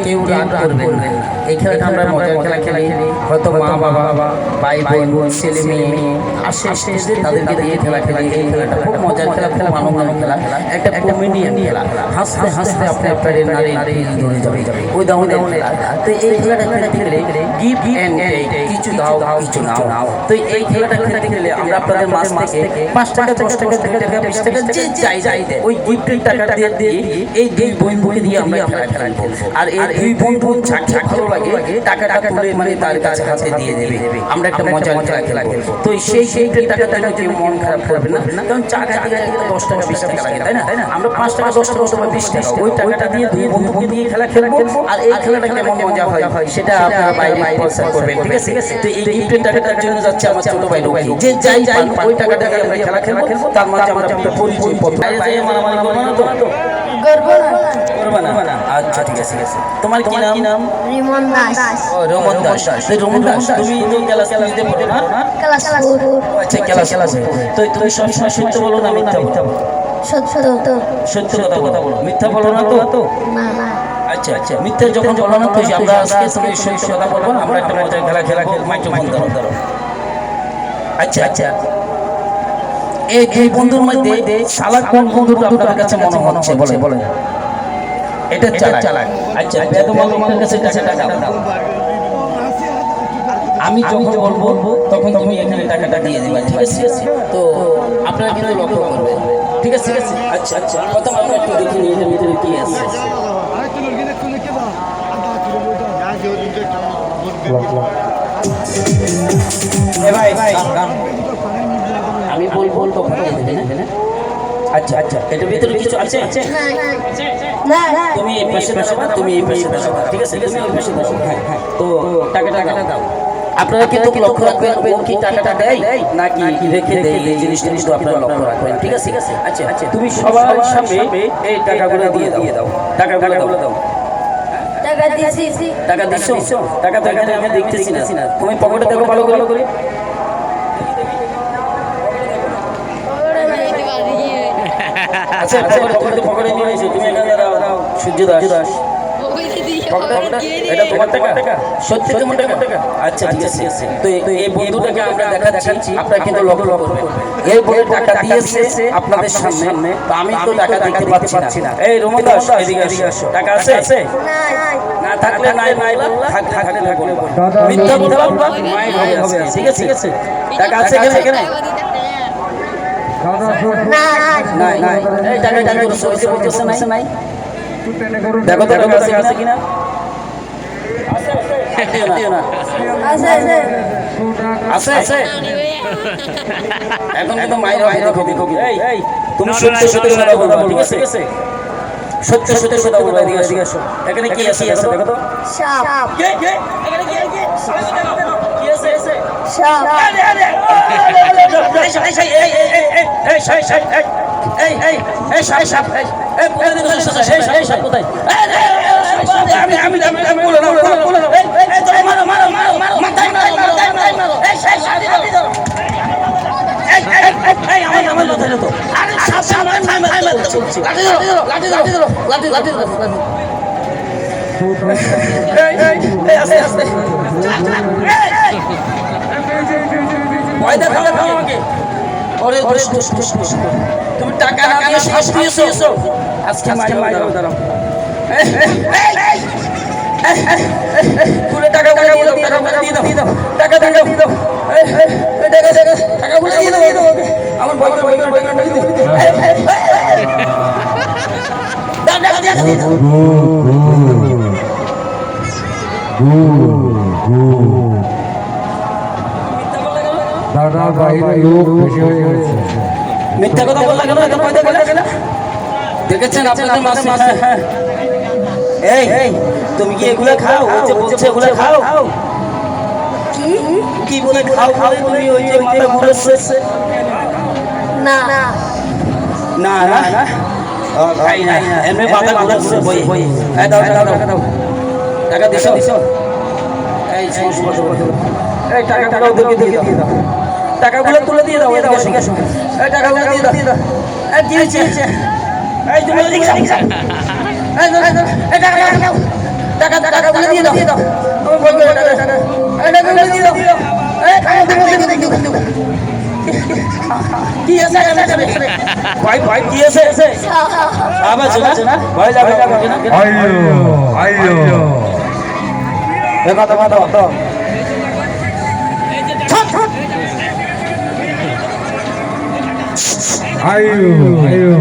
কেউ রাগ করবেন না। এই খেলাটা আমরা মজার খেলা খেলি, হয়তো মা বাবা ভাই বোন ছেলে মেয়ে আসে স্টেজে তাদেরকে দিয়ে খেলা খেলি। এই খেলাটা খুব মজার খেলা, খুব আনন্দের খেলা, একটা কমেডিয়ান খেলা। হাসতে হাসতে আপনি আপনার নারী ধরে যাবে ওই ধরনের খেলা। তো এই খেলাটা খেলতে গেলে গিভ অ্যান্ড টেক, কিছু দাও কিছু নাও। তো এই খেলাটা খেলতে গেলে আমরা আপনাদের মাছ থেকে 5 টাকা 10 টাকা 2 টাকা 20 টাকা যে চাই ওই গিফটের টাকাটা দিয়ে এই দুই বন্ধুকে দিয়ে আমরা খেলা খেলবো। আর এই দুই বন্ধু যাকে ভালো লাগে টাকাটা তুলে মানে তার কাছে হাতে দিয়ে দেবে। আমরা একটা মজার খেলা খেলবো। তো সেই টাকাটা কেউ মন খারাপ করবে না, কারণ চা খেতে গেলে 10 টাকা 20 টাকা লাগে, তাই না? আমরা 5 টাকা 10 টাকা অথবা 20 টাকা ওই টাকাটা দিয়ে দুই বন্ধুকে দিয়ে খেলা খেলবো। আর এই খেলাটা কেমন মজা হয় সেটা আপনারা বাইরে পয়সা করবেন, ঠিক আছে? তো এই গিফটের টাকাটার জন্য যাচ্ছে আমার ছোট ভাই লোক, যে যাই ওই টাকাটা দিয়ে আমরা খেলা খেলবো। তার মাঝে আমরা পরিচয় পত্র মারামারি করবো না তো? করবো না? আচ্ছা ঠিক আছে। তোমার কি নাম? রিমন দাস। ও রমন দাস। রমন দাস, তুমি তো ক্লাস নিতে পড়ো না? ক্লাস 4। আচ্ছা ক্লাস। তো তুমি সবসময় সত্য বলো না মিথ্যা বলো? সত্য কথা বলো, মিথ্যা বলো না তো? না। আচ্ছা মিথ্যা যখন বলো না তো আমরা আজকে তুমি সত্য কথা বলবো, আমরা একটা মজার খেলা খেলবো। মাইক্রোফোন ধরো। আচ্ছা এই দুই বন্ধুর মধ্যে শালাক কোন বন্ধুটা আপনাদের কাছে মনে হচ্ছে? বলেন। এটা চালাক। আচ্ছা তোমাদের কাছে টাকা দাও। আমি যখন বলবো তখন তুমি এখানে টাকাটা দিয়ে দিবা, ঠিক আছে? তো আপনারা কিন্তু লক্ষ্য করবেন, ঠিক আছে? আচ্ছা প্রথম আমরা একটু দেখে নিই এর ভিতরে কি আছে। ভাই আমি বলবো তখন দেবেন। আচ্ছা এটার ভিতরে কিছু আছে? না। তুমি এই পাশে বসো, তুমি এই পাশে বসো, ঠিক আছে? তুমি এই পাশে বসো। হ্যাঁ। তো টাকাটা দাও। আপনারা কিন্তু লক্ষ্য রাখবেন ও কি টাকাটা দেয় নাকি রেখে দেয়, এই জিনিসটা কিন্তু আপনারা লক্ষ্য রাখবেন, ঠিক আছে? আচ্ছা তুমি সবার সামনে এই টাকাগুলো দিয়ে দাও। টাকাগুলো দাও। টাকা দিছো? টাকা তো এখানে আমি দেখতেছি না। তুমি পকেটে দেখো ভালো করে। আচ্ছা পকেটে নিয়ে এসো। তুমি এখানে দাঁড়াও। সূর্য দাস, এটা তোমার টাকা? সত্যি তোমার টাকা? আচ্ছা ঠিক আছে। তো এই বন্ধুটাকে আমরা দেখাচ্ছি, আপনারা কিন্তু লক্ষ্য করবেন। এই বলে টাকা দিয়েছে আপনাদের সামনে, তো আমি তো টাকা দিতে পারছি না। এই রমন দাস এদিকে আসো। টাকা আছে? না থাকলে নাই থাকলে মিথ্যা বলবা মাইর হবে, ঠিক আছে? টাকা আছে এখানে? নাই। এই টাকা সত্যি বলতেছে নাই। দেখো তো টাকা আছে কিনা। আছে। এখন কিন্তু মাইর দেখো। এই তুমি সত্য কথা বলবা, ঠিক আছে? সত্য কথা বলবা। এদিকে আসো। এখানে কি আছে দেখো তো। সাপ। এখানে কি আছে? সাপ। তুমি টাকা না দিয়ে শ্বাস দিয়েছো আজকে মাইরো। দাঁড়াও। পুরো টাকা দিয়ে দাও। টাকা দিয়ে দাও। আমার বই দাদা বাইরে লোক বেশি হয়ে গেছে। মিথ্যা কথা বললা কেন? দেখেছেন আপনাদের মাছ? এই তুমি কি এগুলা খাও? বলছে এগুলা খাও? কি বলে খাও? তুমি ওই যে মাথা ঘুরেছে? না। খাই না। এমনি মাথা ঘুরেছে বই। দাও। টাকা দিছো? এই এই টাকাগুলো দিয়ে দাও। টাকাগুলো তুলে দিয়ে দাও। এই টাকাগুলো দিয়ে দাও। এই কি হয়েছে? এই তুমি টাকা কি আছে ভাই ভাই কি আছে আবার না ভয় লাগে না আইয়ো আইয়ো কথা কথা কথা আইয়ো আইয়ো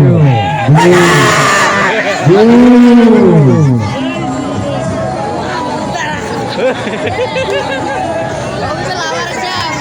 Selamat siang.